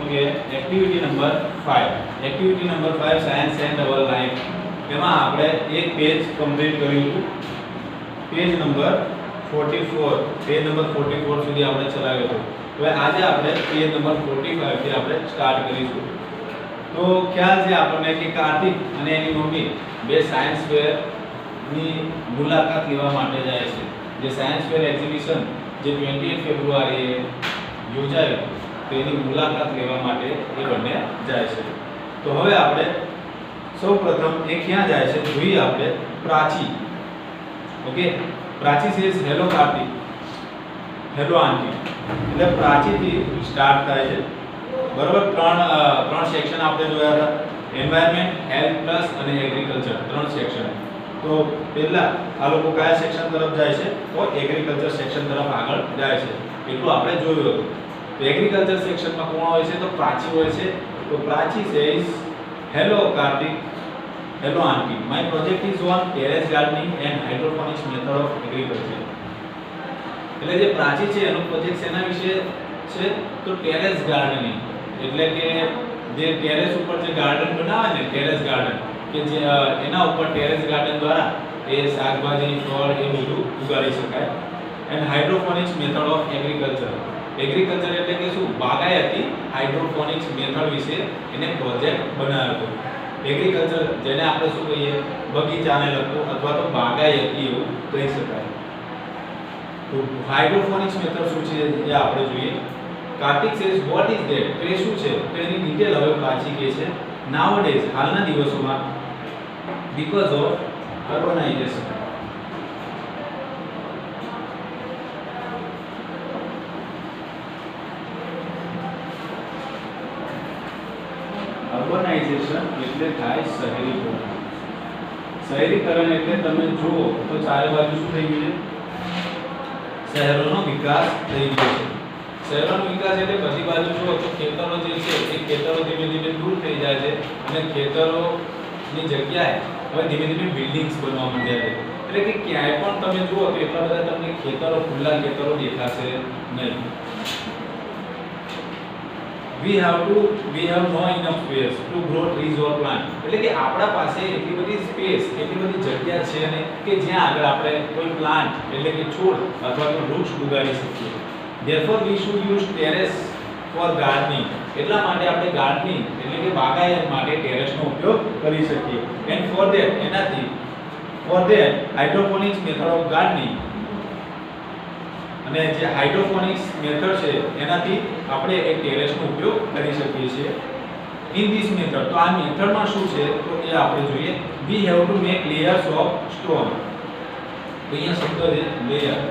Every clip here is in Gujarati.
કે activity number 5 activity number 5 science and our life એમાં આપણે એક પેજ કમ્પ્લીટ કર્યું હતું પેજ નંબર 44 સુધી આપણે ચલાવ્યો હતો હવે આજે આપણે પેજ નંબર 45 થી આપણે સ્ટાર્ટ કરીશું તો ખ્યાલ છે આપણને કે કાર્તિક અને એની મમ્મી બે સાયન્સ ફેર ની મુલાકાત લેવા માટે જાય છે જે સાયન્સ ફેર એક્ઝિબિશન જે 28 ફેબ્રુઆરીએ યોજાયું તેની મુલાકાત લેવા માટે એ બંને જાય છે તો હવે આપણે સૌપ્રથમ એ ક્યાં જાય છે જોઈએ આપણે Prachi okay Prachi says hello Kartik hello aunty એટલે પ્રાચી થી સ્ટાર્ટ થાય છે બરોબર ત્રણ સેક્શન આપણે જોયા હતા એન્વાયરમેન્ટ હેલ્થ પ્લસ અને એગ્રીકલ્ચર ત્રણ સેક્શન તો પહેલા આ લોકો કયા સેક્શન તરફ જાય છે તો એગ્રીકલ્ચર સેક્શન તરફ આગળ જાય છે એટલું આપણે જોયું હતું તો એગ્રીકલ્ચર સેક્શનમાં કોણ હોય છે તો પ્રાચી હોય છે તો Prachi says hello Kartik hello aunty my project is on terrace gardening and hydroponics method of agriculture એટલે જે પ્રાચી છે એનો પ્રોજેક્ટ શેના વિશે છે તો ટેરેસ ગાર્ડનિંગ એટલે કે જે ટેરેસ ઉપર જે ગાર્ડન બનાવે ને ટેરેસ ગાર્ડન કે જે એના ઉપર ટેરેસ ગાર્ડન દ્વારા એ શાકભાજી ફળ એ બધું ઉગાડી શકાય and hydroponics method of agriculture agriculture એટલે કે શું બાગાયતી હાઇડ્રોપોનિક્સ મેથડ વિશે એને પ્રોજેક્ટ બનાવ્યો હતો એગ્રીકલ્ચર જેને આપણે શું કહીએ બગીચાને લગતું અથવા તો બાગાયતી એવું કહી શકાય તો હાઇડ્રોપોનિક્સ મેથડ શું છે એ આપણે જોઈએ Kartik says what is that તો એ શું છે તો એની ડિટેલ હવે પ્રાચી કહે છે નાઉઅડેઝ હાલના દિવસોમાં બીકોઝ ઓફ અર્બનાઇઝેશન અર્બનાઇઝેશન એટલે થાય શહેરીકરણ શહેરીકરણ એટલે તમે જુઓ તો ચારે બાજુ શું થઈ ગયું છે શહેરોનો વિકાસ થઈ ગયો છે શહેરોનો વિકાસ એટલે બધી બાજુ જુઓ તો ખેતરો જે છે એ ખેતરો ધીમે ધીમે દૂર થઈ જાય છે અને ખેતરોની જગ્યાએ હવે ધીમે ધીમે બિલ્ડિંગ્સ બનવા માંડ્યા છે એટલે કે ક્યાંય પણ તમે જુઓ તો એટલા બધા તમને ખેતરો ખુલ્લા ખેતરો દેખાશે નહીં we have no enough space to grow trees or plant એટલે કે આપણા પાસે એટલી બધી સ્પેસ એટલી બધી જગ્યા છે ને કે જ્યાં આગળ આપણે કોઈ પ્લાન્ટ એટલે કે છોડ અથવા તો વૃક્ષ ઉગાડી શકીએ therefore we should use terrace for gardening એટલા માટે આપણે ગાર્ડનિંગ એટલે કે બાગાયત માટે ટેરેસનો ઉપયોગ કરી શકીએ and for that hydroponics method of gardening અને જે હાઇડ્રોપોનિક્સ મેથડ છે એનાથી આપણે એક ટેરેસનો ઉપયોગ કરી શકીએ છીએ ઇન ધીસ મેથડ તો આ મેથડમાં શું છે તો એ આપણે જોઈએ we have to make layers of stone તો અહીંયા શબ્દ છે લેયર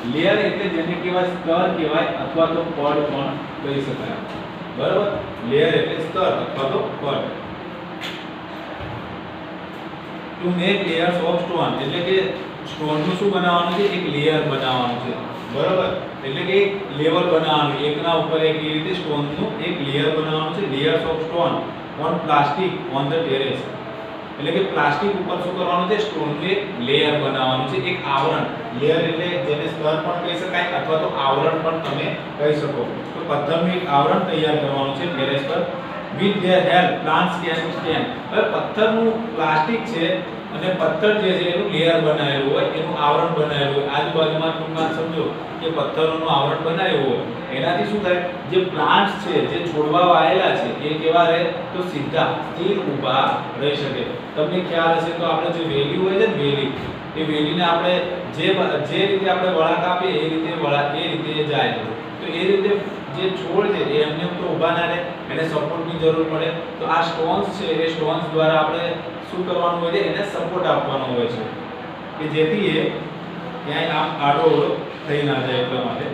લેયર એટલે જેને કહેવાય સ્તર કહેવાય અથવા તો પડ પણ કહી શકાય બરાબર લેયર એટલે સ્તર અથવા તો પડ to make layers of stone એટલે કે સ્ટોન નું શું બનાવવાનું છે એક લેયર બનાવવાનું છે બરાબર એટલે કે એક લેવલ બનાવવાનું એકના ઉપર એક એ રીતે સ્ટોન નું એક લેયર બનાવવાનું છે layers of stone on plastic on the terrace એટલે કે પ્લાસ્ટિક ઉપર શું કરવાનું છે સ્ટોન નું એક લેયર બનાવવાનું છે એક આવરણ લેયર એટલે જેને સ્તર પણ કહી શકાય અથવા તો આવરણ પણ તમે કહી શકો તો પથ્થરનું એક આવરણ તૈયાર કરવાનું છે ટેરેસ પર with their help plants can stand હવે પથ્થરનું પ્લાસ્ટિક છે અને પથ્થર જે છે એનું લેયર બનાવેલું હોય એનું આવરણ બનાવેલું હોય આજુબાજુમાં ટૂંકમાં સમજો કે પથ્થરોનું આવરણ બનાવ્યું હોય એનાથી શું થાય જે પ્લાન્ટ્સ છે જે છોડવા વાયેલા છે એ કેવા રહે તો સીધા સ્થિર ઊભા રહી શકે તમને ખ્યાલ હશે તો આપણે જે વેલી હોય છે ને વેલી એ વેલીને આપણે જે રીતે આપણે વળાંક આપીએ એ રીતે જાય છે તો એ રીતે જે છોડ છે એ એમને તો ઊભા ના રહે એને સપોર્ટની જરૂર પડે તો આ સ્ટોન્સ છે એ સ્ટોન્સ દ્વારા આપણે શું કરવાનું હોય છે એને સપોર્ટ આપવાનો હોય છે કે જેથી એ ક્યાંય આમ આડો થઈ ના જાય એટલા માટે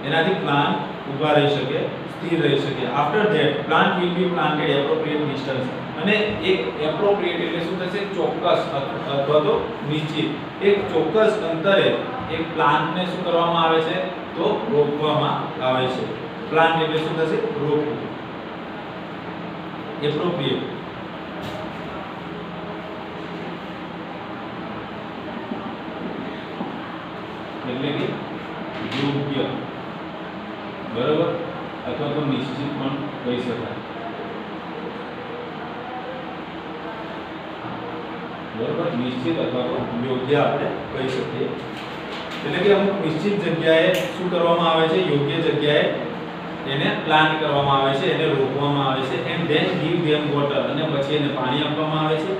એનાથી પ્લાન્ટ ઊભા રહી શકે સ્થિર રહી શકે after that plant will be planted appropriate distance અને એક એપ્રોપ્રિએટ એટલે શું થશે ચોક્કસ અથવા તો નિશ્ચિત એક ચોક્કસ અંતરે એક પ્લાન્ટને શું કરવામાં આવે છે તો રોપવામાં આવે છે પ્લાન્ટ એટલે શું થશે રોપવું એપ્રોપ્રિએટ એટલે કે યોગ્ય બરોબર, અથવા તો નિશ્ચિત પણ કહી શકાય, બરોબર, નિશ્ચિત અથવા તો યોગ્ય આપણે કહી શકીએ. એટલે કે અમુક નિશ્ચિત જગ્યાએ શું કરવામાં આવે છે, યોગ્ય જગ્યાએ એને પ્લાન કરવામાં આવે છે, એને રોપવામાં આવે છે, and then give them water, અને પછી એને પાણી આપવામાં આવે છે.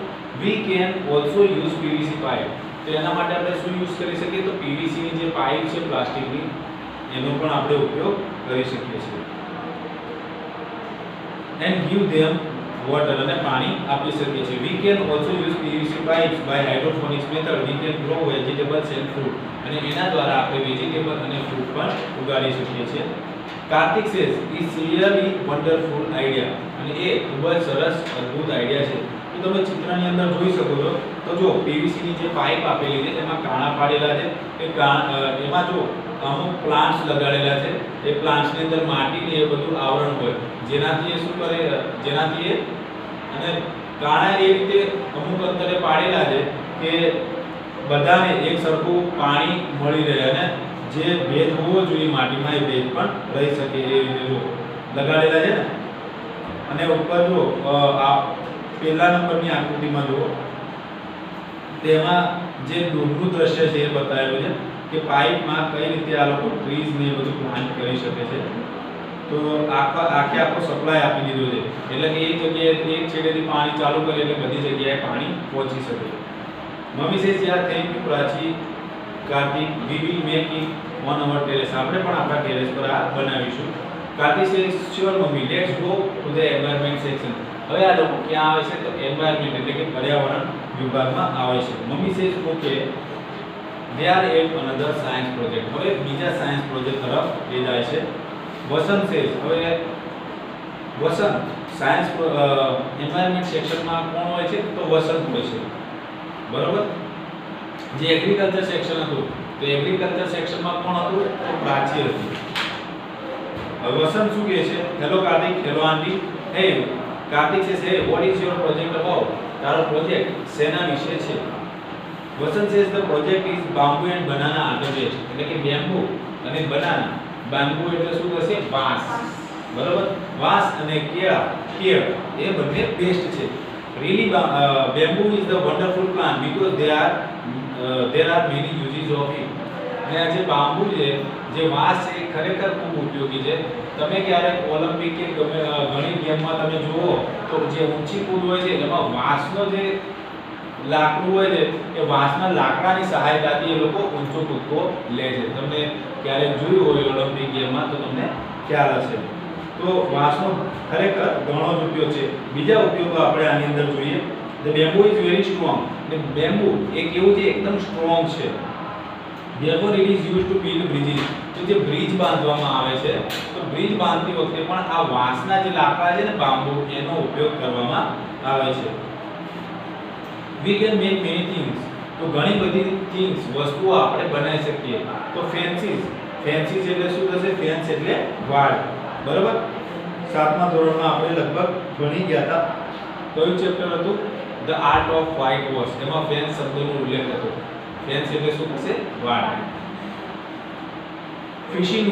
વી can also use PVC pipe, તો એના માટે આપણે શું યુઝ કરી શકીએ, તો પીવીસી ની જે પાઇપ છે પ્લાસ્ટિકની, એનો પણ આપણે ઉપયોગ કરી શકીએ છીએ. એન્ડ ગીવ ધેમ વોટર, અને પાણી આપી શકીએ છીએ. We can also use PVC pipes by hydroponics method we can grow vegetables and fruit, અને એના દ્વારા આપણે વેજીટેબલ અને ફ્રૂટ પણ ઉગાડી શકીએ છીએ. Kartik says is really wonderful idea, અને એ ખૂબ જ સરસ અદ્ભુત આઈડિયા છે. તો તમે ચિત્રની અંદર જોઈ શકો છો, તો જો પીવીસી ની જે પાઇપ આપેલી છે એમાં કાણા પાડેલા છે, એમાં જો અમુક પ્લાન્ટ્સ લગાડેલા છે, એ પ્લાન્ટ્સ ની અંદર માટી ને એ બધું આવરણ હોય, જેનાથી એ શું કરે, જેનાથી એ, અને કાણા એ રીતે અમુક અંતરે પાડેલા છે કે બધાને એક સરખું પાણી મળી રહે, અને જે ભેજ હોવો જોઈએ માટીમાં એ ભેજ પણ રહી શકે એ રીતે જો લગાડેલા છે ને. અને ઉપર જો આ પહેલા નંબરની આકૃતિમાં જુઓ, તેમાં જે દૂરનું દ્રશ્ય છે એ બતાવેલું છે કે પાઇપમાં કઈ રીતે આ લોકો ટ્રીઝ ને એ બધું પ્લાન્ટ કરી શકે છે. તો આખો સપ્લાય આપી દીધો છે, એટલે કે એક જગ્યાએ એક છેડેથી પાણી ચાલુ કરે એટલે બધી જગ્યાએ પાણી પહોંચી શકે. મમ્મી સેઝ યાર thank you Prachi, Kartik, we will make it on our terrace, આપણે પણ આપણા ટેરેસ પર આ બનાવીશું. Kartik says sure mummy, let's go to the environment section. હવે આ લોકો ક્યાં આવે છે, તો એન્વાયરમેન્ટ એટલે કે પર્યાવરણ વિભાગમાં આવે છે. Mummy says okay, they are at another science project, હવે બીજા સાયન્સ પ્રોજેક્ટ તરફ લઈ જાય છે. વસંત સેઝ, હવે વસંત સાયન્સ એન્વાયરમેન્ટ સેક્શનમાં કોણ હોય છે, તો વસંત હોય છે, બરોબર. જે એગ્રીકલ્ચર સેક્શન હતું, તો એગ્રીકલ્ચર સેક્શનમાં કોણ હતું, તો પ્રાચી હતી. હવે વસંત શું કહે છે, hello Kartik, hello aunty. Hey Kartik says, hey what is your project about, તારો પ્રોજેક્ટ શેના વિશે છે. Vasant says the project is bamboo and banana are the best, એટલે કે બેમ્બુ અને બનાના. બામ્બુ એટલે શું થશે, વાંસ, બરોબર. વાંસ અને કેળ એ બંને બેસ્ટ છે. Really, bamboo is the wonderful plant because there are many uses of it. અને આ જે બાંબુ છે, જે વાંસ છે, ખરેખર ખૂબ ઉપયોગી છે. તમે ક્યારેક ઓલિમ્પિક કે ઘણી ગેમમાં તમે જુઓ તો જે ઊંચી કૂદ હોય છે એમાં વાંસનો જે લાકડું હોય છે એ વાંસના લાકડાની સહાયતાથી એ લોકો ઊંચો કૂદકો લે છે. તમને ક્યારેક જોયું હોય ઓલિમ્પિક ગેમમાં તો તમને ખ્યાલ હશે. તો વાંસનો ખરેખર ઘણો જ ઉપયોગ છે. બીજા ઉપયોગો આપણે આની અંદર જોઈએ. The bamboo is very strong, એટલે બેમ્બુ એક એવું છે એકદમ સ્ટ્રોંગ છે. Therefore it is used to build bridges, તો જે બ્રિજ બાંધવામાં આવે છે, તો બ્રિજ બાંધતી વખતે પણ આ વાંસના જે લાકડા છે ને બાંબુ, એનો ઉપયોગ કરવામાં આવે છે. We can make many things, તો ઘણી બધી થિંગ્સ વસ્તુઓ આપણે બનાવી શકીએ. તો ફેન્સીસ એટલે શું થશે, ફેન્સ એટલે વાડ, બરાબર. 7મા ધોરણમાં આપણે લગભગ ભણી ગયા હતા. કયું ચેપ્ટર હતું, the art of white wash, એમાં ફેન્સ શબ્દનો ઉલ્લેખ હતો. ફેન્સ એટલે શું થશે, વાડ. ફિશિંગ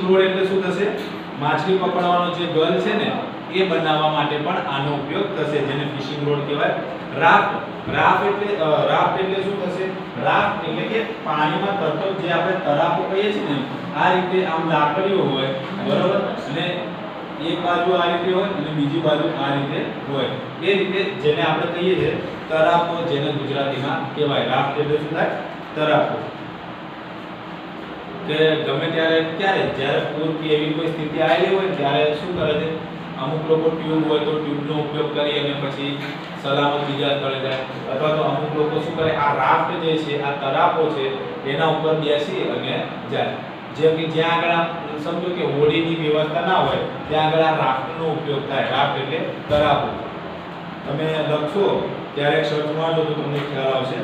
રોડ એટલે શું થશે, માછલી પકડવાનો જે ગલ છે ને એ બનાવવા માટે પણ આનો ઉપયોગ થશે, જેને ફિશિંગ રોડ કહેવાય. રાફ્ટ એટલે શું થશે, રાફ્ટ એટલે કે પાણીમાં તરતો જે આપણે તરાપો કહીએ છીએ ને, આ રીતે આમ લાકડીઓ હોય, બરોબર, અને એક બાજુ આ રીતે હોય અને બીજી બાજુ આ રીતે હોય, એ રીતે જેને આપણે કહીએ છીએ તરાપો, જેને ગુજરાતીમાં કહેવાય. રાફ્ટ એટલે શું થાય, તરાપો. કે ગમે ત્યારે જ્યારે પૂર કે એવી કોઈ સ્થિતિ આવેલી હોય ત્યારે શું કરે છે, અમુક લોકો ટ્યુબ હોય તો ટ્યુબનો ઉપયોગ કરી અને પછી સલામત બીજા સ્થળે જાય, અથવા તો અમુક લોકો શું કરે, આ રાફ્ટ જે છે, આ તરાપો છે, એના ઉપર બેસી અને જાય. જેમ કે જ્યાં આગળ સમજો કે હોડીની વ્યવસ્થા ના હોય ત્યાં આગળ આ રાફ્ટનો ઉપયોગ થાય. રાફ્ટ એટલે તરાપો. તમે લખશો ત્યારે સર્ચ મારજો તો તમને ખ્યાલ આવશે.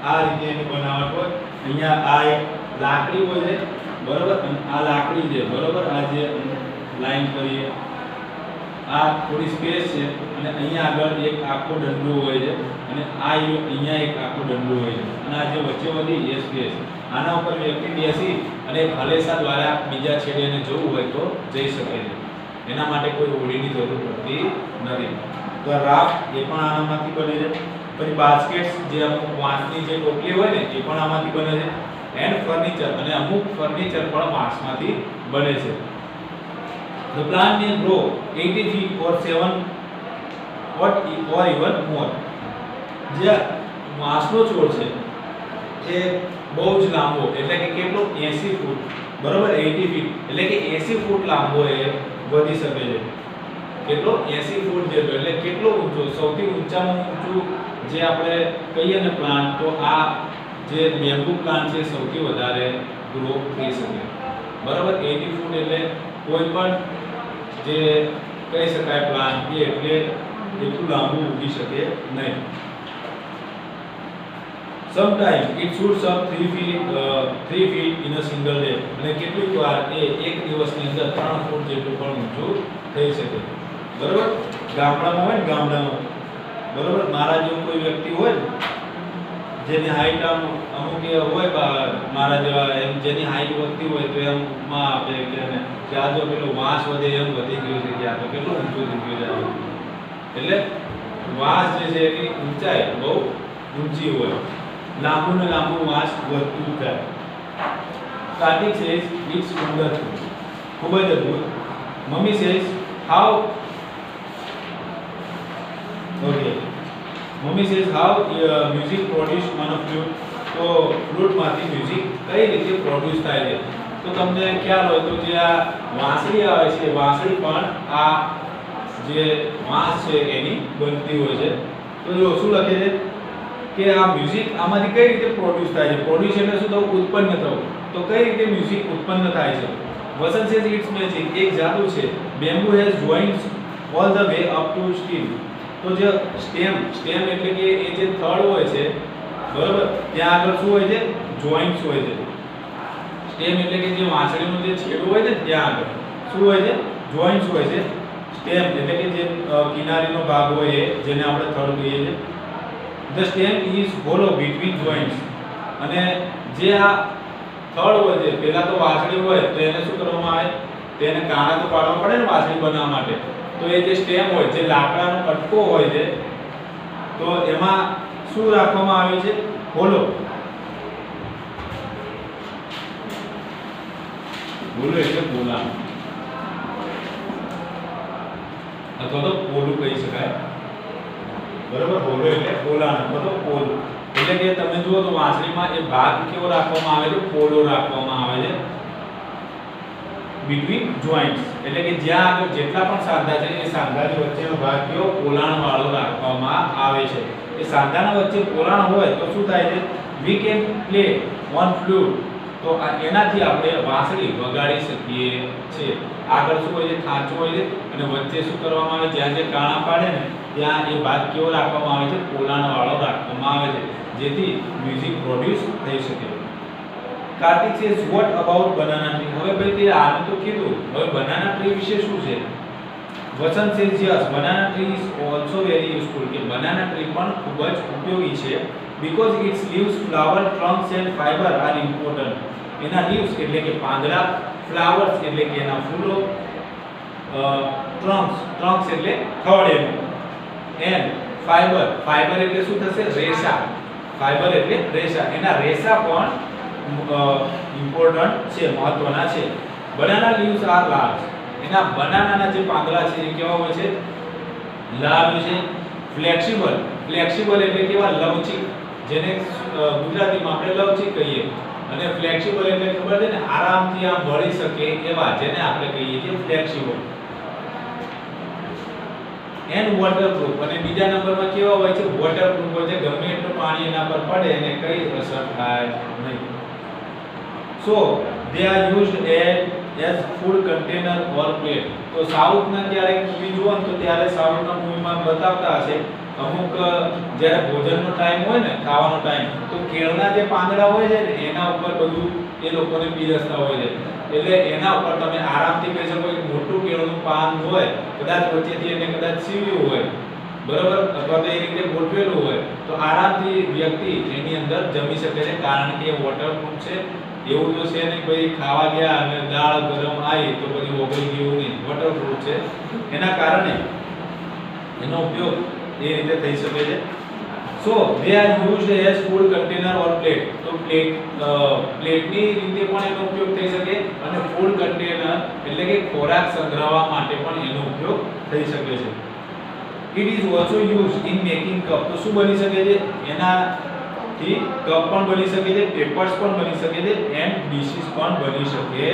આ રીતે એની બનાવટ હોય. અહીંયા આ એક લાકડી હોય છે, બરોબર, આ લાકડી છે, બરોબર, આ જે લાઈન કરીએ આ થોડી સ્પેસ છે, અને અહીંયા આગળ એક આખો દંડો હોય છે, અને આ અહીંયા એક આખો દંડો હોય છે, અને આ જે વચ્ચે વધી એ સ્પેસ. આના ઉપર વ્યક્તિ બેસી અને હલેસા દ્વારા બીજા છેડે એને જવું હોય તો જઈ શકે છે. એના માટે કોઈ હોડીની જરૂર પડતી નથી. તો રાફ્ટ એ પણ આનામાંથી બને છે. પછી બાસ્કેટ્સ જે અમુક વાંસની જે ટોપલી હોય ને એ પણ આમાંથી બને છે. એન્ડ ફર્નિચર અને અમુક ફર્નિચર પણ વાંસમાંથી બને છે. The plant may grow 80 feet or 7 or even more. જે વાંસનો છોડ છે એ બહુ જ લાંબો એટલે કે કેટલો 80 ફૂટ બરોબર 80 ફીટ એટલે કે 80 ફૂટ લાંબો એ વધી શકે છે. કેટલો 80 ફૂટ જેટલો એટલે કેટલો ઊંચો સૌથી ઊંચામાં ઊંચું જે આપણે કહીએ ને પ્લાન્ટ તો આ જે બેમ્બુ પ્લાન્ટ છે સૌથી વધારે ગ્રો થઈ શકે બરાબર 80 ફૂટ એટલે કોઈ પણ જે કહી શકાય પ્લાન્ટ એ એટલે એટલું લાંબુ ઉગી શકે નહીં. Sometimes it shoots up 3 feet in a single day. અને કેટલીક વાર એ એક દિવસની અંદર 3 ફૂટ જેટલું પણ ઊંચું થઈ શકે બરાબર. ગામડામાં હોય ને ગામડામાં બરાબર મારા જેવો કોઈ વ્યક્તિ હોય ને જેની હાઈટ અમુક એ હોય મારા જેવા એમ જેની હાઈટ વધતી હોય તો એમ માં આપે કે આ જો પેલો વાંસ વધે એમ વધી ગયું છે કે આ તો કેટલું ઊંચું થઈ ગયું છે. એટલે વાંસ જે છે એની ઊંચાઈ બહુ ઊંચી હોય લાંબુ ને લાંબુ વાંસ વધતું જાય. કાર્તિક says it's wonderful ખૂબ જ અદ્ભુત. Mummy says how okay mummy says how music produced on a flute. તો ફ્લૂટ માંથી મ્યુઝિક કઈ રીતે પ્રોડ્યુસ થાય છે તો તમને ખ્યાલ હોય તો જે આ વાંસળી આવે છે વાંસળી પણ આ જે વાંસ છે એની બનતી હોય છે. તો જો શું લખે છે કે આ મ્યુઝિક આમાંથી કઈ રીતે પ્રોડ્યુસ થાય છે. પ્રોડ્યુસ એટલે શું થવું ઉત્પન્ન થવું. તો કઈ રીતે મ્યુઝિક ઉત્પન્ન થાય છે. વસંત સેઝ ઇટ્સ મેજિક એક જાદુ છે. Bamboo has joints all the way up to steam. તો જે સ્ટેમ એટલે કે એ જે થડ હોય છે બરાબર ત્યાં આગળ શું હોય છે જોઇન્ટ્સ હોય છે. સ્ટેમ એટલે કે જે વાંસળીનો જે છેડો હોય છે ત્યાં આગળ શું હોય છે જોઇન્ટ્સ હોય છે. સ્ટેમ એટલે કે જે કિનારીનો ભાગ હોય એ જેને આપણે થડ કહીએ છીએ. The stem is hollow between joints. અને જે આ થડ હોય છે પહેલા તો વાંસળી હોય તો એને શું કરવામાં આવે તેને કાણા તો પાડવા પડે ને વાંસળી બનાવવા માટે. તો એ જે સ્ટેમ હોય જે લાકડાનો કટકો હોય છે તો એમાં શું રાખવામાં આવે છે હોલો. હોલો એટલે પોલા અથવા તો પોલું કહી શકાય બરાબર. હોલો એટલે પોલા અથવા તો પોલું એટલે કે તમે જુઓ તો વાંસળીમાં એ ભાગ કેવો રાખવામાં આવે છે પોલો રાખવામાં આવે છે between joints એટલે કે જ્યાં આગળ જેટલા પણ સાંધા છે એ સાંધાની વચ્ચેનો ભાગ કેવો પોલાણ વાળો રાખવામાં આવે છે. એ સાંધાના વચ્ચે પોલાણ હોય તો શું થાય છે we can play on flute. તો એનાથી આપણે વાંસળી વગાડી શકીએ છીએ. આગળ શું હોય છે ખાંચો હોય છે અને વચ્ચે શું કરવામાં આવે જ્યાં જે કાણા પાડે ને ત્યાં એ ભાગ કેવો રાખવામાં આવે છે પોલાણ વાળો રાખવામાં આવે છે જેથી મ્યુઝિક પ્રોડ્યુસ થઈ શકે. Kartik says what about banana tree. હવે ભાઈ તે આનું તો કીધું હવે બનાના ટ્રી વિશે શું છે. વસંત says yes banana tree is also very useful. કે બનાના ટ્રી પણ ખૂબ જ ઉપયોગી છે because its leaves flower trunks and fiber are important. એના leaves એટલે કે પાંદડા flowers એટલે કે એના ફૂલો trunks એટલે થડ એનું and fiber એટલે શું થશે રેસા. ફાઈબર એટલે રેસા એના રેસા પણ ઇમ્પોર્ટન્ટ છે મહત્વના છે. Banana leaves are large. એના બનાનાના જે પાંદડા છે એ કેવા હોય છે લાર્જ છે. ફ્લેક્સિબલ એટલે કેવા લવચીક જેને ગુજરાતીમાં આપણે લવચીક કહીએ અને ફ્લેક્સિબલ એટલે ખબર છે ને આરામથી આમ વળી શકે એવા જેને આપણે કહીએ છીએ ફ્લેક્સિબલ. એન્ડ વોટરપ્રૂફ અને બીજા નંબરમાં કેવા હોય છે વોટરપ્રૂફ હોય છે ગમે એટલું પાણી એના પર પડે એને કઈ અસર થાય નહીં. સો they are used as food container or plate. તો સાઉથના ક્યારેક મૂવી જુઓ તો ત્યારે સાઉથના મૂવીમાં બતાવતા હશે અમુક જ્યારે ભોજનનો ટાઈમ હોય ને ખાવાનો ટાઈમ તો કેળના જે પાંદડા હોય છે ને એના ઉપર બધું એ લોકોને પીરસતા હોય છે. એટલે એના ઉપર તમે આરામથી કહી શકો કે મોટું કેળનું પાન હોય કદાચ વચ્ચેથી એને કદાચ સીવ્યું હોય બરાબર, અથવા તો એ રીતે ગોઠવેલું હોય તો આરામથી વ્યક્તિ એની અંદર જમી શકે છે, કારણ કે એ વોટરપ્રૂફ છે. એવું તો છે નહીં ભાઈ ખાવા ગયા અને દાળ ગરમ આવી તો પછી ઓગળી ગયું નહીં, વોટરપ્રૂફ છે. એના કારણે એનો ઉપયોગ એ રીતે થઈ શકે છે. સો they are used as food container or plate. તો પ્લેટની રીતે પણ એનો ઉપયોગ થઈ શકે અને ફૂડ કન્ટેનર એટલે કે ખોરાક સંગ્રહવા માટે પણ એનો ઉપયોગ થઈ શકે છે. It is also used in making cup. તો શું બની શકે છે? એનાથી કપ પણ બની શકે છે, પેપર્સ પણ બની શકે છે એન્ડ ડિશિસ પણ બની શકે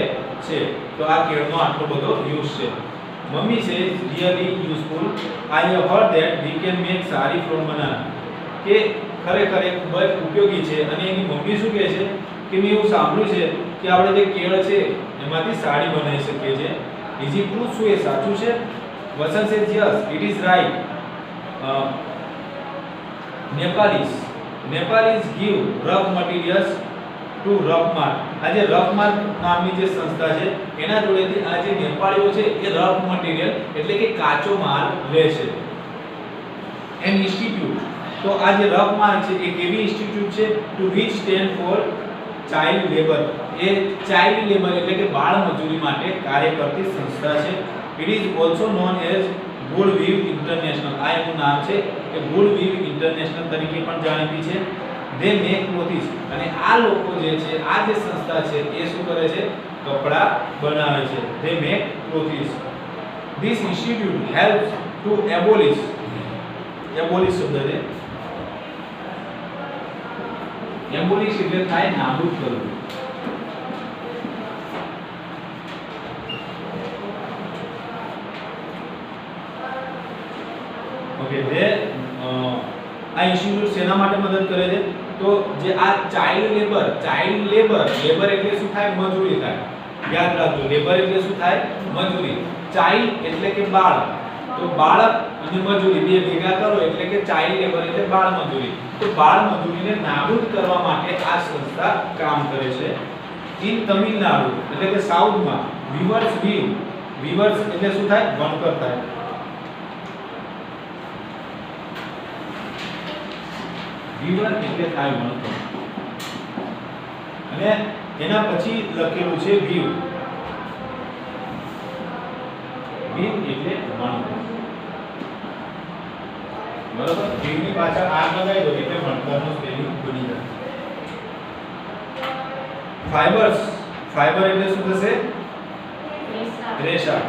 છે. તો આ કેળનો આટલો બધો યુઝ છે. મમ્મી છે really useful. I have heard that we can make sari from banana. કે ખરેખર એક ખૂબ જ ઉપયોગી છે. અને એની મમ્મી શું કહે છે કે મેં એવું સાંભળ્યું છે કે આપણે જે કેળ છે એમાંથી સાડી બનાવી શકીએ છીએ. Is it true? શું એ સાચું છે? Vasan says yes, it is right. Nepalese give rough materials to rough mark. આ જે rough mark નામની જે સંસ્થા છે એના જોડેથી આ જે નેપાળીઓ છે એ rough material એટલે કે કાચો માલ લે છે. An institute. તો આ જે rough mark છે એ કેવી ઇન્સ્ટિટ્યૂટ છે? To which stand for child labor. એ child labor એટલે કે બાળ મજૂરી માટે કાર્ય કરતી સંસ્થા છે. It is also known as Goodwill International. આ એનું નામ છે કે Goodwill International તરીકે પણ જાણીતી છે. They make clothes. અને આ લોકો જે છે આ જે સંસ્થા છે એ શું કરે છે? કપડા બનાવે છે. They make clothes. This institute helps to abolish શબ્દ છે. abolish એટલે થાય નાબૂદ કરવું. ઓકે, આ ઇન્સ્ટિટ્યૂટ શેના માટે મદદ કરે છે? તો જે આ ચાઇલ્ડ લેબર એટલે શું થાય? મજૂરી થાય. યાદ રાખજો, લેબર એટલે શું થાય? મજૂરી. ચાઇલ્ડ એટલે કે બાળ, તો બાળક અને મજૂરી બે ભેગા કરો એટલે કે ચાઇલ્ડ લેબર એટલે બાળ મજૂરી. તો બાળ મજૂરીને નાબૂદ કરવા માટે આ સંસ્થા કામ કરે છે. ઇન તમિલનાડુ એટલે કે સાઉથમાં વીવર્સ એટલે શું થાય? વણકર થાય. વીવર એટલે થાય વણકર. અને એના પછી લખેલું છે વીવ એટલે વણકર. બરાબર, વીવની પાછળ આર લગાવી દો એટલે વણકરનું સ્પેલિંગ બની જાય. ફાઈબર એટલે શું થશે? રેશા.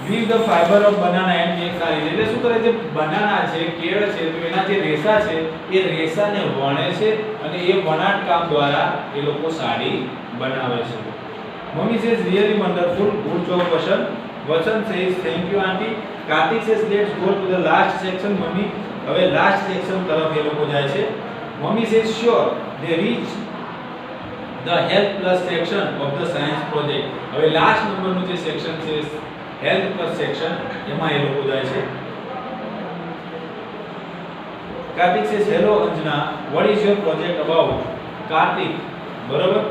Weave the fibre of banana and make sari. એટલે શું કરે છે? બનાના છે, કેળ છે, તો એના જે રેશા છે એ રેશાને વણે છે અને એ વણાટ કામ દ્વારા એ લોકો સાડી બનાવે છે. Mummy says really wonderful. Good job Vasan. Vasan says thank you aunty. Kartik says let's go to the last section. Mummy હવે લાસ્ટ સેક્શન તરફ એ લોકો જાય છે. Mummy says sure they reach the health plus section of the science project. હવે લાસ્ટ નંબરનું જે સેક્શન છે હેલ્થ પ્લસ સેક્શન, એમાં એ લોકો જાય છે. Kartik says hello Anjana, what is your project about? Kartik બરોબર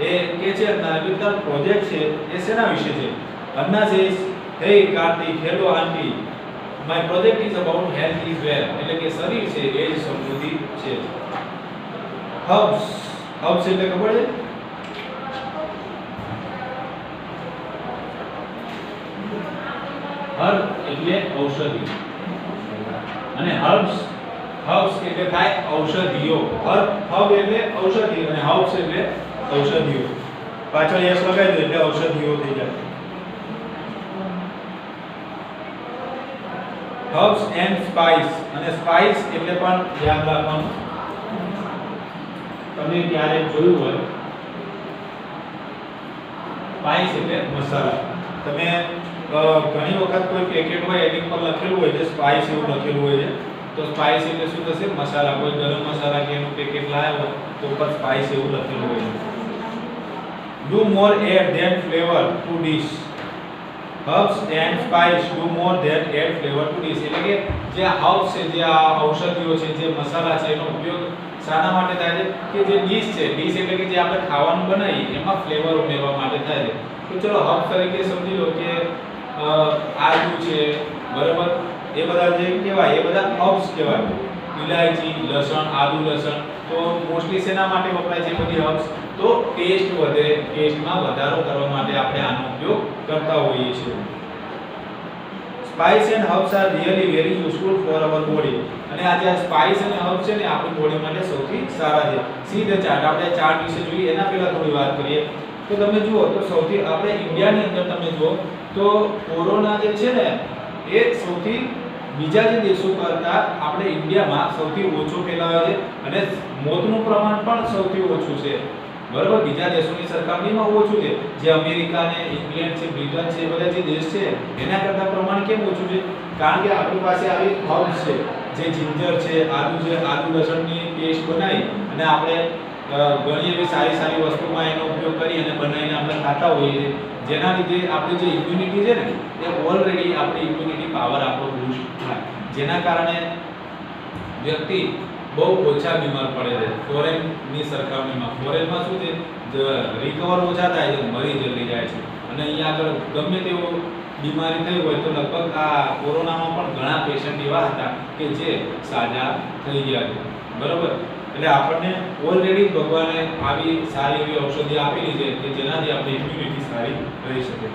એ કે છે તારો પ્રોજેક્ટ છે એ શેના વિશે છે? Anna says hey Kartik hello aunty, my project is about health is well. એટલે કે શરીર છે એ જ સમૃદ્ધિ છે. હબ્સ એટલે ખબર છે? હર્બ એટલે ઔષધિ અને હર્બ્સ એટલે થાય ઔષધિઓ. હર્બ એટલે ઔષધિ અને હર્બ્સ એટલે ઔષધિઓ. પાછળ એસ લગાવી દો એટલે ઔષધિઓ થઈ જાય. હર્બ્સ એન્ડ સ્પાઇસ, અને સ્પાઇસ એટલે પણ યાદ રાખવાનું. તમે ક્યારેક જોયું હોય સ્પાઇસ એટલે મસાલા. તમે ઘણી વખત કોઈ પેકેટ હોય એની પર લખેલું હોય છે સ્પાઇસ એવું લખેલું હોય છે, તો સ્પાઇસ એટલે શું થશે? મસાલા. કોઈ ગરમ મસાલા કે એનું પેકેટ લાવ્યો હોય તો ઉપર સ્પાઇસ એવું લખેલું હોય છે. Do more add than flavor to dish. Herbs and spice do more than add flavor to dish. એટલે કે જે herbs છે, જે આ ઔષધિઓ છે, જે મસાલા છે એનો ઉપયોગ શાના માટે થાય છે? કે જે ડીશ છે, ડીશ એટલે કે જે આપણે ખાવાનું બનાવીએ એમાં ફ્લેવર ઉમેરવા માટે થાય છે. તો ચલો હર્બ તરીકે સમજી લો કે આદુ છે, બરાબર, એ બધા જે કહેવાય એ બધા હર્બ્સ કહેવાય. ઇલાયચી, લસણ, આદુ, લસણ તો મોસ્ટલી શેના માટે વપરાય છે બધી હર્બ્સ? તો ટેસ્ટ વધે, ટેસ્ટમાં વધારો કરવા માટે આપણે આનો ઉપયોગ કરતા હોઈએ છીએ. Spice and herbs are really very useful for hour body. અને આ જે સ્પાઇસ અને હર્બ્સ છે ને આપણી બોડી માટે સૌથી સારા છે. See the chart. આપણે ચાર્ટ વિશે જોઈએ એના પહેલા થોડી વાત કરીએ. તો તમે જુઓ તો સૌથી આપણે ઇન્ડિયાની અંદર તમે જુઓ તો કોરોના જે છે ને એ સૌથી બીજા જે દેશો કરતા આપણે ઇન્ડિયામાં સૌથી ઓછો ફેલાયો છે અને મોતનું પ્રમાણ પણ સૌથી ઓછું છે. બરાબર, બીજા દેશોની સરખામણીમાં ઓછું છે. જે અમેરિકા ને ઇંગ્લેન્ડ છે, બ્રિટન છે, એ બધા જે દેશ છે એના કરતા પ્રમાણ કેમ ઓછું છે? કારણ કે આપણી પાસે આવી હર્બ્સ છે, જે જિંજર છે, આદુ છે, આદુ લસણની પેસ્ટ બનાવી અને આપણે ઘણી એવી સારી સારી વસ્તુમાં એનો ઉપયોગ કરી અને બનાવીને આપણે ખાતા હોઈએ છીએ, જેના લીધે આપણી જે ઇમ્યુનિટી છે ને એ ઓલરેડી આપણી ઇમ્યુનિટી પાવર આપણો બૂસ્ટ થાય, જેના કારણે વ્યક્તિ બહુ ઓછા બીમાર પડે છે ફોરેનની સરખામણીમાં. ફોરેનમાં શું છે, રિકવર ઓછા થાય છે, મરી જલ્દી જાય છે. અને અહીંયા આગળ ગમે તેવો બીમારી થઈ હોય તો લગભગ આ કોરોનામાં પણ ઘણા પેશન્ટ એવા હતા કે જે સાજા થઈ ગયા છે. બરાબર, એટલે આપણને ઓલરેડી ભગવાને આવી સારી એવી ઔષધિ આપેલી છે કે જેનાથી આપણી ઇમ્યુનિટી સારી રહી શકે.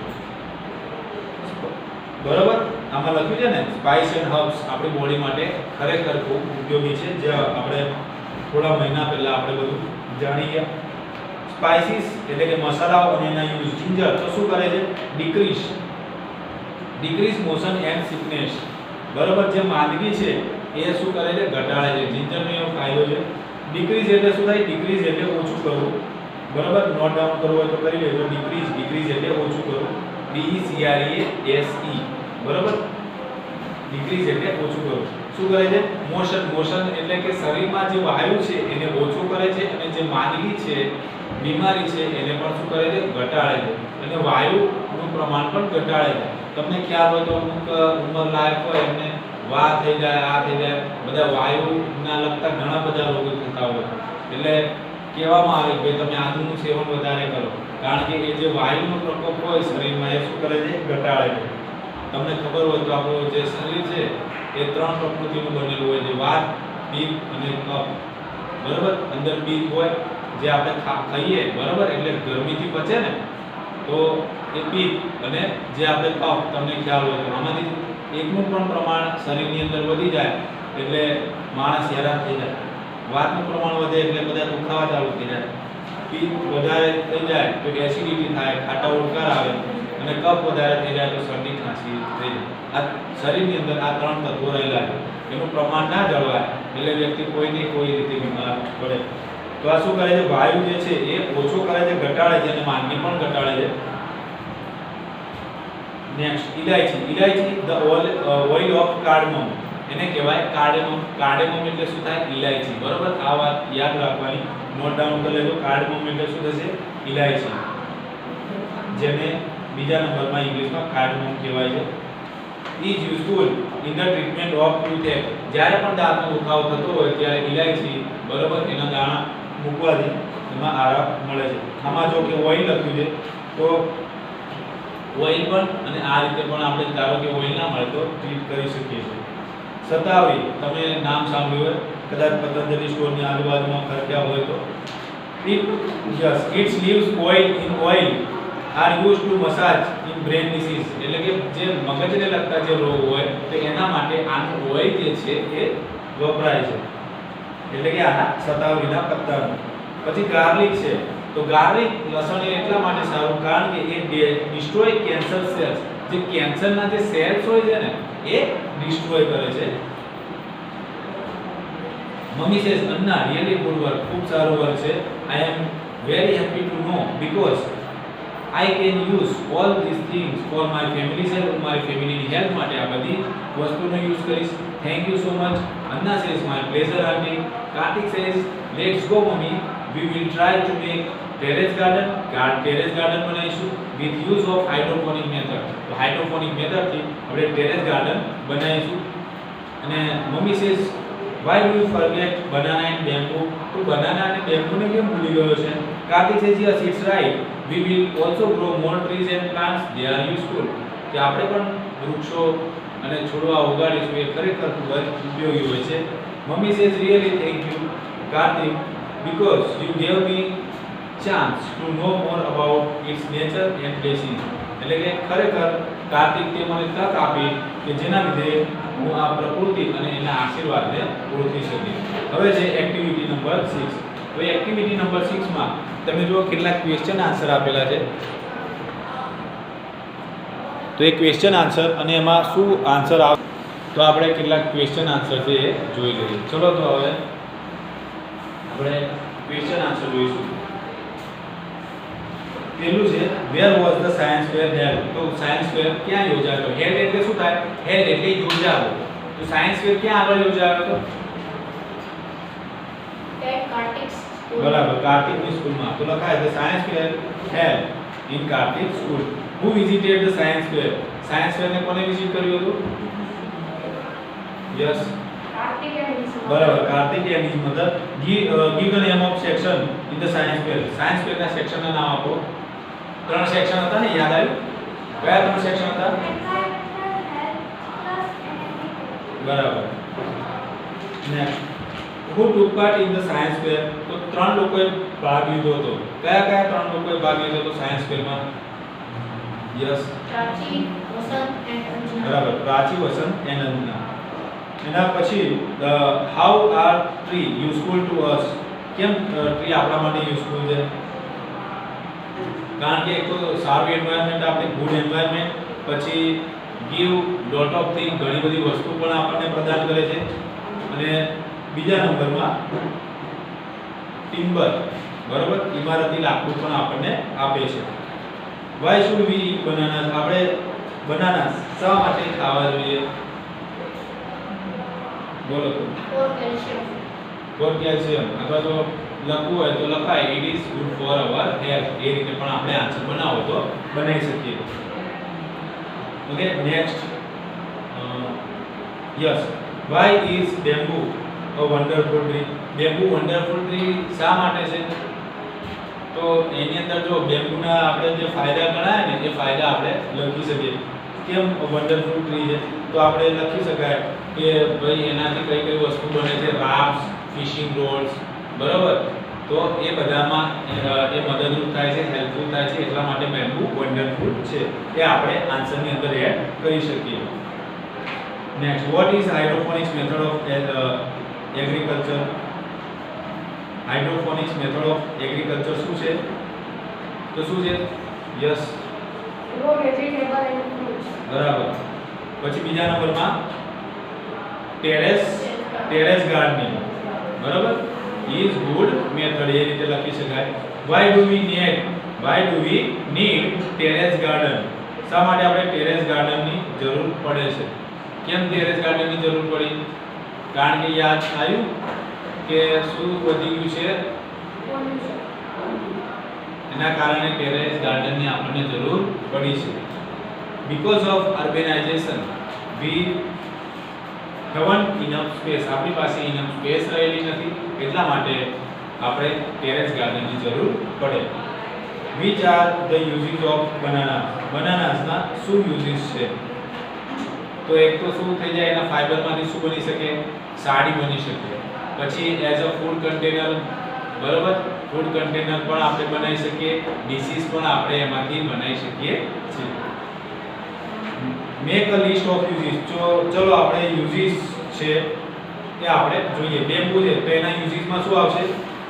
બરાબર, આમાં લખ્યું છે ને સ્પાઇસ એન્ડ હર્બ્સ આપણી બોડી માટે ખરેખર ખૂબ ઉપયોગી છે, જે આપણે થોડા મહિના પહેલા આપણે બધું જાણી ગયા. સ્પાઇસીસ એટલે કે મસાલાઓ અને એના યુઝ. જિંજર તો શું કરે છે? Decrease motion and sickness. બરાબર, જે માંદગી છે એ શું કરે છે? ઘટાડે છે. જિંજરનો એવો ફાયદો છે. ડિક્રીઝ એટલે શું થાય? ડિક્રીઝ એટલે ઓછું કરવું. બરાબર, નોટ ડાઉન કરવું હોય તો કરી લેજો. ડિક્રીઝ એટલે ઓછું કરવું. DECREASE. બરાબર, ડિક્રીઝ એટલે ઓછું કરવું. શું કરે છે? મોશન એટલે કે શરીરમાં જે વાયુ છે એને ઓછું કરે છે અને જે માંદગી છે, બીમારી છે એને પણ શું કરે છે? ઘટાડે છે. અને વાયુનું પ્રમાણ પણ ઘટાડે છે. તમને ખ્યાલ હોય તો અમુક ઉંમર લાયક હોય એમને વા થઈ જાય, આ થઈ જાય, બધા વાયુના લગતા ઘણા બધા રોગો થતા હોય. એટલે કહેવામાં આવે કે તમે આદુનું સેવન વધારે કરો, કારણ કે એ જે વાયુનો પ્રકોપ હોય શરીરમાં એ શું કરે છે? ઘટાડે છે. તમને ખબર હોય તો આપણું જે શરીર છે એ 3 પ્રકૃતિનું બનેલું હોય છે: વાત, પિત્ત અને કફ. બરાબર, અંદર પિત્ત હોય જે આપણે ખાઈએ, બરાબર, એટલે ગરમીથી પચે ને તો એ પિત્ત, અને જે આપણે કફ, તમને ખ્યાલ હોય તો આમાંથી એકનું પણ પ્રમાણ શરીરની અંદર વધી જાય એટલે માણસ હેરાન થઈ જાય. વાતનું પ્રમાણ વધે એટલે બધા દુખાવા ચાલુ થઈ જાય. પિત્ત વધારે થઈ જાય તો એસિડિટી થાય, ખાટા ઉડકાર આવે, અને કફ વધારે થઈ જાય તો શરદી ખાંસી થઈ જાય. આ શરીરની અંદર આ 3 તત્વો રહેલા છે. એનું પ્રમાણ ના જળવાય એટલે વ્યક્તિ કોઈ ને કોઈ રીતે બીમાર પડે. તો આ શું કરે છે? વાયુ જે છે એ ઓછો કરે છે, ઘટાડે છે અને માંદગી પણ ઘટાડે છે. Next, elaichi the oil of cardamom. એને કહેવાય કાર્ડમમ. કાર્ડમમ એટલે શું થાય? ઇલાયચી. બરાબર, આ વાત યાદ રાખવાની, નોટ ડાઉન કરી લેજો. કાર્ડમમ એટલે શું થશે? ઇલાયચી, જેને બીજા નંબરમાં ઇંગ્લિશમાં કાર્ડમમ કહેવાય છે. Is useful in the treatment of toothache. જ્યારે પણ દાંતનો દુખાવો થતો હોય ત્યારે ઇલાયચી, બરાબર, એના દાણા મૂકવાથી એમાં આરામ મળે છે. આમાં જો કે ઓઇલ લખ્યું છે તો ઓઇલ પણ, અને આ રીતે પણ આપણે ધારો કે ઓઇલ ના મળે તો ટ્રીટ કરી શકીએ છીએ. શતાવરી, તમે નામ સાંભળ્યું હોય કદાચ પતંજલિ સ્ટોરની આજુબાજુમાં ફરક્યા હોય તો. Its leaves oil are used to massage in brain disease. એટલે કે જે મગજને લગતા જે રોગ હોય તો એના માટે આનું ઓઇલ જે છે એ વપરાય છે. એટલે કે આના શતાવરીના પત્તાનું. પછી ગાર્લિક છે તો ગાર્લિક, લસણ એ એટલા માટે સારું કારણ કે એ ડિસ્ટ્રોય કેન્સર સેલ્સ. જે કેન્સરના જે સેલ્સ હોય છે ને એ ડિસ્ટ્રોય કરે છે. Mummy says Anna really good work. ખૂબ સારું વર્ક છે. I am very happy to know because I can use all these things for my family's health. મારી ફેમિલીની હેલ્થ માટે આ બધી વસ્તુનો યુઝ કરીશ. Thank you so much. Anna says my pleasure aunty. Kartik says let's go mummy, we will try to make terrace garden. Terrace garden બનાવીશું with use of hydroponic method. તો હાઇડ્રોપોનિક મેથડથી આપણે ટેરેસ ગાર્ડન બનાવીશું. અને mummy says why do you forget banana and bamboo? તો બનાના અને બેમ્બૂને કેમ ભૂલી ગયો છે? Kartik says yes, it's right. We will also grow more trees and plants. They are useful. કે આપણે પણ વૃક્ષો અને છોડવા ઉગાડીશું એ ખરેખર ખૂબ જ ઉપયોગી હોય છે. Mummy says really thank you Kartik because you gave me chance to know more about its nature and blessings. એટલે કે ખરેખર કાર્તિક તે મને તક આપી કે જેના લીધે હું આ પ્રકૃતિ અને એના આશીર્વાદને ઓળખી શકી. હવે છે એક્ટિવિટી નંબર 6. હવે એક્ટિવિટી નંબર 6 માં તમે જો કેટલાક ક્વેશ્ચન આન્સર આપેલા છે. તો એ ક્વેશ્ચન આન્સર અને એમાં શું આન્સર આવે તો આપણે કેટલાક ક્વેશ્ચન આન્સર છે એ જોઈ લઈએ. ચલો તો હવે આપણે ક્વેશ્ચન આન્સર જોઈશું. પહેલું છે where was the science fair held. તો સાયન્સ ફેર ક્યાં યોજાયો? હેલ્ડ એટલે શું થાય? હેલ્ડ એટલે યોજાવો. તો સાયન્સ ફેર ક્યાં આગળ યોજાયો હતો? બરાબર, કાર્તિકની સ્કૂલમાં. તો લખાય the science fair held in Kartik school. Who visited the science fair? Science fair ને કોને વિઝિટ કર્યું હતું? યસ, બરાબર, Kartik and his mother. Give the name of section in the science fair. Science fair ના સેક્શન ના નામ આપો. 3 સેક્શન હતા ને, યાદ આવ્યું? કયા 3 સેક્શન હતા? બરાબર. Next, who took part in the science fair? તો 3 લોકોએ ભાગ લીધો હતો. કયા કયા 3 લોકોએ ભાગ લીધો હતો સાયન્સ ફેર માં? Yes, Prachi, Vasant and Anjana. બરાબર, પ્રાચી, વસંત એન્ડ અંજના. એના પછી how are tree useful to us? કેમ ટ્રી આપણા માટે યુઝફુલ છે? કારણ કે એક તો સારું એન્વાયરમેન્ટ આપણે ગુડ એન્વાયરમેન્ટ, પછી ગીવ લોટ ઓફ થિંગ ઘણી બધી વસ્તુ પણ આપણને પ્રદાન કરે છે, અને બીજા નંબરમાં ટિમ્બર, બરાબર, ઇમારતી લાકડું પણ આપણને આપે છે. Why should we eat banana? આપણે બનાના શા માટે ખાવા જોઈએ? બોલો તો. For calcium. અથવા તો લખવું હોય તો લખાય it is good for our health. એ રીતે પણ આપણે આન્સર બનાવો તો બનાવી શકીએ. Okay, next. Yes, why is bamboo a wonderful tree? Bamboo wonderful tree શા માટે છે? તો એની અંદર જો બેમ્બુના આપણે જે ફાયદા ગણાય ને એ ફાયદા આપણે લખી શકીએ. કેમ વન્ડરફુલ ટ્રી છે? તો આપણે લખી શકાય કે ભાઈ એનાથી કઈ કઈ વસ્તુ બને છે, રાફ્ટ્સ, ફિશિંગ રોડ્સ, બરાબર. તો એ બધામાં એ મદદરૂપ થાય છે, હેલ્પફુલ થાય છે, એટલા માટે બેમ્બુ વન્ડરફુલ છે. એ આપણે આન્સરની અંદર એડ કરી શકીએ. Next, what is hydroponics method of agriculture? Hydroponics method of agriculture શું છે? તો શું છે? Yes, grow vegetable and fruits. બરાબર. પછી બીજા નંબરમાં ટેરેસ ગાર્ડનિંગ, બરાબર, ઇઝ ગુડ મેથડ. એ રીતે લખી શકાય. Why do we need terrace garden? શા માટે આપણે ટેરેસ ગાર્ડનની જરૂર પડે છે? કેમ ટેરેસ ગાર્ડનની જરૂર પડી? કારણ કે યાદ આવ્યું કે શું વધી ગયું છે? એના કારણે ટેરેસ ગાર્ડનની આપણને જરૂર પડી છે. Because of urbanization we haven't enough space. આપણી પાસે enough space રહેલી નથી, એટલા માટે આપણે ટેરેસ ગાર્ડનની જરૂર પડે. Which are the uses of banana? Bananas ના શું યુઝિસ છે? તો એક તો શું થઈ જાય, એના ફાઈબરમાંથી શું બની શકે? સાડી બની શકે. પછી એઝ અ ફૂડ કન્ટેનર, બરાબર, ફૂડ કન્ટેનર પણ આપણે બનાવી શકીએ. ડિશિસ પણ આપણે એમાંથી બનાવી શકીએ છીએ. Make a list of uses. ચલો આપણે યુઝિસ છે એ આપણે જોઈએ. બેમ્બુ છે તો એના યુઝિસમાં શું આવશે?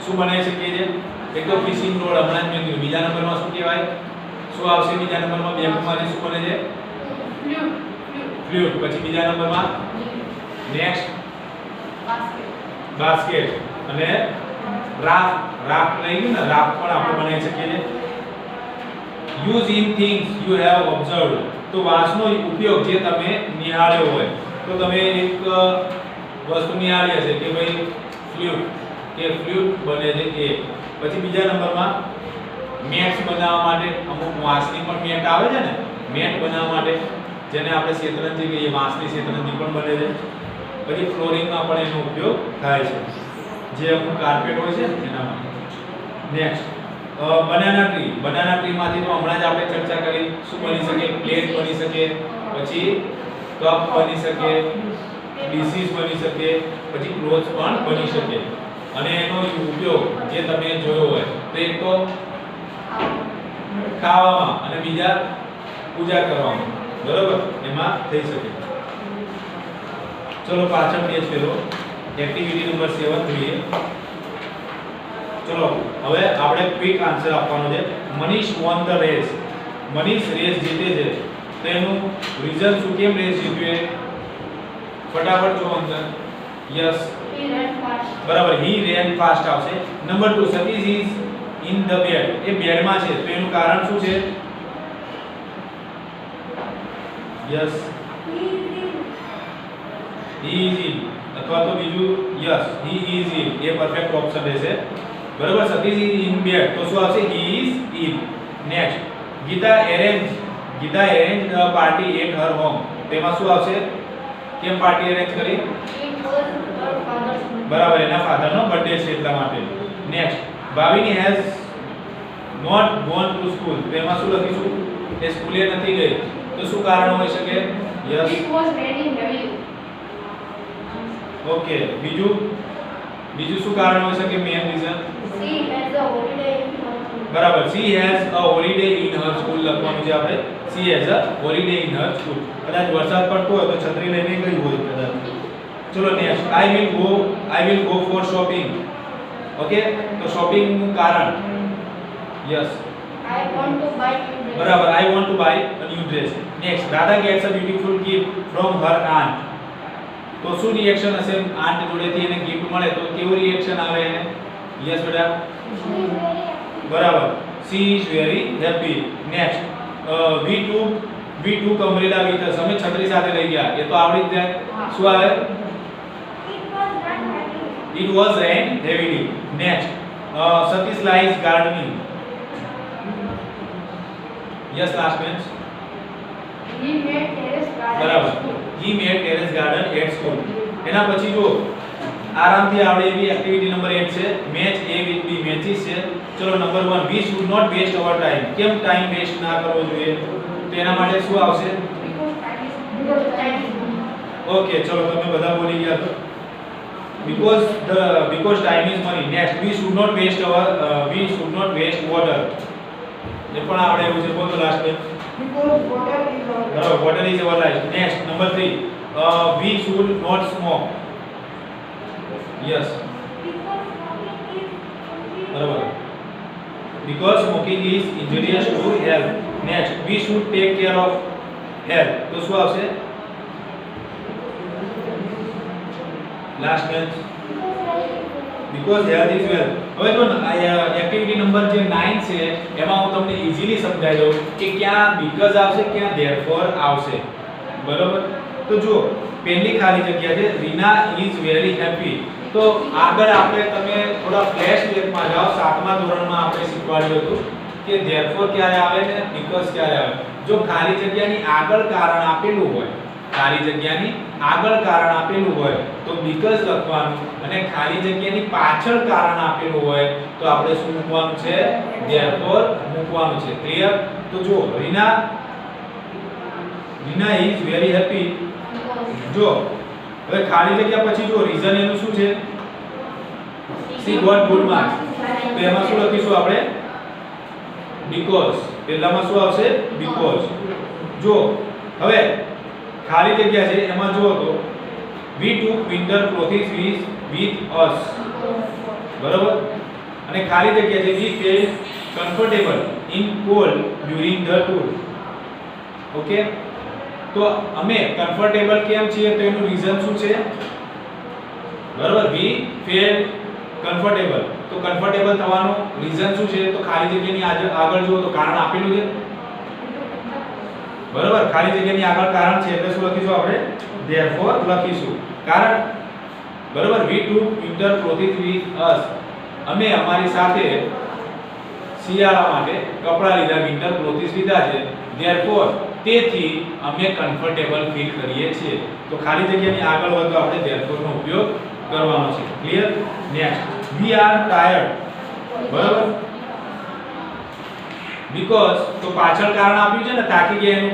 શું બનાવી શકીએ છીએ? એક તો ફિશિંગ રોડ, હમણાં જ મેં કીધું. બીજા નંબરમાં શું કહેવાય? શું આવશે બીજા નંબરમાં? બેમ્બુમાંથી શું બને છે? ફ્લ્યુટ. પછી બીજા નંબરમાં નેક્સ્ટ બાસ્કેટ અને રાફ્ટ લઈ ગયું ને, રાફ્ટ પણ આપણે બનાવી શકીએ છીએ. Use in things you have observed. તો વાંસનો ઉપયોગ જે તમે નિહાળ્યો હોય, તો તમે એક વસ્તુ નિહાળી હશે કે ભાઈ ફ્લ્યુટ બને છે એ. પછી બીજા નંબરમાં મેટ્સ બનાવવા માટે, અમુક વાંસની પણ મેટ આવે છે ને, મેટ બનાવવા માટે, જેને આપણે શેતરંજી કહીએ, વાંસની શેતરંજી પણ બને છે. પછી ફ્લોરિંગમાં પણ એનો ઉપયોગ થાય છે, જે અમુક કાર્પેટ હોય છે એના માટે. નેક્સ્ટ, બનાના ટ્રીમાંથી તો હમણાં જ આપણે ચર્ચા કરી, શું બની શકે? પ્લેટ બની શકે, પછી કપ બની શકે, ડિશિસ બની શકે, પછી ક્લોથ્સ પણ બની શકે. અને એનો ઉપયોગ જે તમે જોયો હોય તો એક તો ખાવામાં અને બીજા પૂજા કરવામાં, બરોબર, એમાં થઈ શકે. ચલો પાછળ પેજ ફેરો, એક્ટિવિટી નંબર 7 જોઈએ. ચલો હવે આપણે ક્વિક આન્સર આપવાનો છે. Manish won the race. Manish race જીતે છે તો એનું રીઝન શું, કેમ રેસ જીત્યો? ફટાફટ જો answer. Yes, He ran fast. બરાબર, હી રેન ફાસ્ટ આવશે. Number 2, Satish is in the bed. એ બેડમાં છે તો એનું કારણ શું છે? યસ, he is in, અથવા તો બીજું yes, he is in, A perfect option રહેશે. બરાબર, સતીશ ઇઝ ઇન બેડ તો શું આવશે? he is in. Next, Geeta arrange a party at her home. તેમાં શું આવશે? કેમ પાર્ટી અરેન્જ કરી? It was her father's birthday. બરાબર, એના ફાધરનો બર્થડે છે એટલા માટે. Next, Bhavini has not gone to school. તેમાં શું લખીશું? એ સ્કૂલે નથી ગઈ તો શું કારણ હોઈ શકે? Yes, It was raining heavily. Okay. બીજું શું કારણ હોઈ શકે? Main reason. She has a holiday in her school. બરાબર, she has a holiday in her school લખવાનું છે આપણે. she has a holiday in her school. કદાચ વરસાદ પડતો હોય તો છત્રી લઈને ગઈ હોય કદાચ. ચલો next, I will go for shopping. Okay, તો શોપિંગ નું કારણ. Yes, I want to buy new dress. બરાબર, I want to buy a new dress. Next, Radha gets a beautiful gift from her aunt. તો શું રિએક્શન હશે? આંટ જોડેથી એને ગિફ્ટ મળે તો કેવું રિએક્શન આવે એને? યસ બેટા, બરાબર, she is very happy. Next, we took umbrella with us. અમે છત્રી સાથે લઈ ગયા. એ તો આવડી જ જાય. શું આવે? It was rain heavily. Next, Satish likes gardening. Yes, last bench. He made terrace garden. બરાબર, at school. he made terrace garden at school. એના પછી જો આરામથી આવડે એવી એક્ટિવિટી નંબર 8 છે, match A with B matches છે. ચલો number 1, we should not waste our time. કેમ ટાઈમ વેસ્ટ ના કરવો જોઈએ? તો એના માટે શું આવશે? Because time is money. Okay, ચલો તમે બધા બોલી ગયા તો because time is money. Next, we should not waste water. એ પણ આવડે એવું છે. બોલો લાસ્ટ બે. Because water is our life. બરાબર, water is our life. Next, number 3, we should not smoke. Yes, બરાબર, because smoking is injurious to health. Next, we should take care of health. તો શું આવશે? Last bench, because health is wealth. હવે જો એક્ટિવિટી નંબર જે 9 છે એમાં હું તમને ઈઝીલી સમજાવી દઉં કે ક્યાં because આવશે, ક્યાં therefore આવશે. બરાબર, તો જો પહેલી ખાલી જગ્યા છે રીના ઇઝ વેરી હેપી. તો આગળ આપણે તમે થોડા ફ્લેશબેકમાં જાઓ. 7મા ધોરણમાં આપણે શીખવાડ્યું હતું કે therefore ક્યારે આવે ને because ક્યારે આવે. જો ખાલી જગ્યાની આગળ કારણ આપેલું હોય, ખાલી જગ્યાની આગળ કારણ આપેલું હોય તો because લખવાનું, અને ખાલી જગ્યાની પાછળ કારણ આપેલું હોય તો આપણે શું મૂકવાનું છે? therefore મૂકવાનું છે. ક્લિયર? તો જો રીના ઇઝ વેરી હેપી. જો હવે ખાલી જગ્યા પછી જો રીઝન એનું શું છે? she got good marks. તો એમાં શું લખીશું આપણે? because. પહેલામાં શું આવશે? because. જો હવે ખાલી જગ્યા છે એમાં જુઓ તો we took winter clothes with us. બરાબર, અને ખાલી જગ્યા છે we felt comfortable in cold during the tour. Okay, તો અમે કમ્ફર્ટેબલ કેમ છીએ તો એનું રીઝન શું છે? બરાબર, we felt comfortable. તો કમ્ફર્ટેબલ થવાનું રીઝન શું છે? તો ખાલી જગ્યાની આગળ જુઓ તો કારણ આપેલું છે. બરાબર, ખાલી જગ્યાની આગળ કારણ છે એટલે શું લખીશું આપણે? therefore લખીશું. કારણ, બરાબર, we took winter clothes with us. અમે અમારી સાથે શિયાળા માટે કપડાં લીધા, winter clothes લીધા છે. therefore તેથી અમે કમ્ફર્ટેબલ ફીલ કરીએ છીએ. તો ખાલી જગ્યાની આગળ હોય તો આપણે therefore નો ઉપયોગ કરવાનો છે. Clear? Next, we are tired. બરાબર, બીકોઝ તો પાછળ કારણ આપ્યું છે ને થાકી ગયા એનું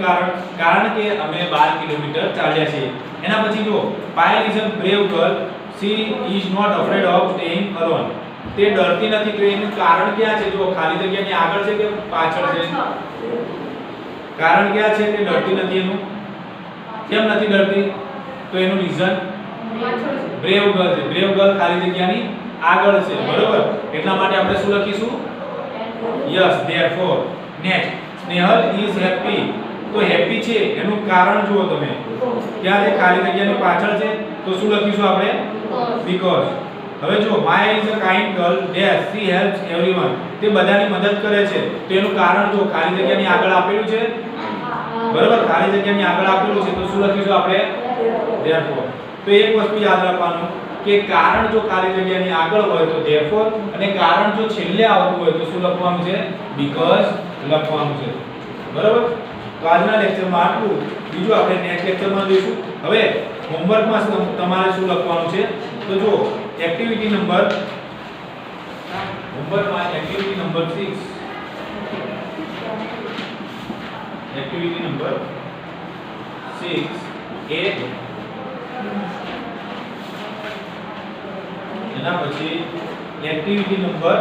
કારણ કે અમે 12 કિલોમીટર ચાલ્યા છીએ. એના પછી જો Payal is a brave girl, she is not afraid of staying alone. તે ડરતી નથી તો એનું કારણ ક્યાં છે? જો ખાલી જગ્યાની આગળ છે કે પાછળ છે? કારણ ક્યાં છે કે ડરતી નથી એનું? કેમ નથી ડરતી? તો એનું રીઝન બ્રેવ ગર્લ છે. બ્રેવ ગર્લ ખાલી જગ્યાની આગળ છે, બરોબર? એટલા માટે આપણે શું લખીશું? Yes, therefore. Next, Snehal is happy. તો હેપી છે એનું કારણ જુઓ તમે. ક્યાં છે? ખાલી જગ્યાની પાછળ છે. તો શું લખીશું આપણે? બીકોઝ. હવે જો my is a kind girl dash she helps everyone. તે બધાની મદદ કરે છે. તો એનું કારણ જો ખાલી જગ્યાની આગળ આપેલું છે, બરોબર? ખાલી જગ્યાની આગળ આપેલું છે તો શું લખીશું આપણે? ધેરફોર. તો એક વસ્તુ યાદ રાખવાનું કે કારણ જો ખાલી જગ્યાની આગળ હોય તો ધેરફોર, અને કારણ જો છેલ્લે આવતું હોય તો શું લખવાનું છે? બીકોઝ લખવાનું છે, બરોબર? તો આજના લેક્ચરમાં આટલું. બીજું આપણે નેક્સ્ટ લેક્ચરમાં જોઈશું. હવે હોમવર્કમાં તમારે શું લખવાનું છે? તો જો એક્ટિવિટી નંબર 6, એક્ટિવિટી નંબર 6 એ એના પછી એક્ટિવિટી નંબર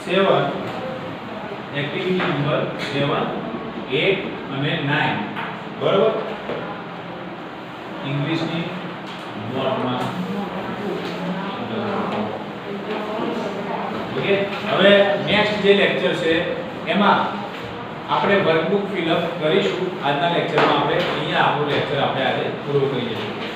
7, 8 અને 9, બરોબર? ઇંગ્લિશની નોટમાં. ઓકે, હવે નેક્સ્ટ જે લેક્ચર છે એમાં આપણે વર્કબુક ફિલ અપ કરીશું. આજના લેક્ચરમાં આપણે અહીંયા આપણું લેક્ચર આપણે આજે પૂરું કરીએ છીએ.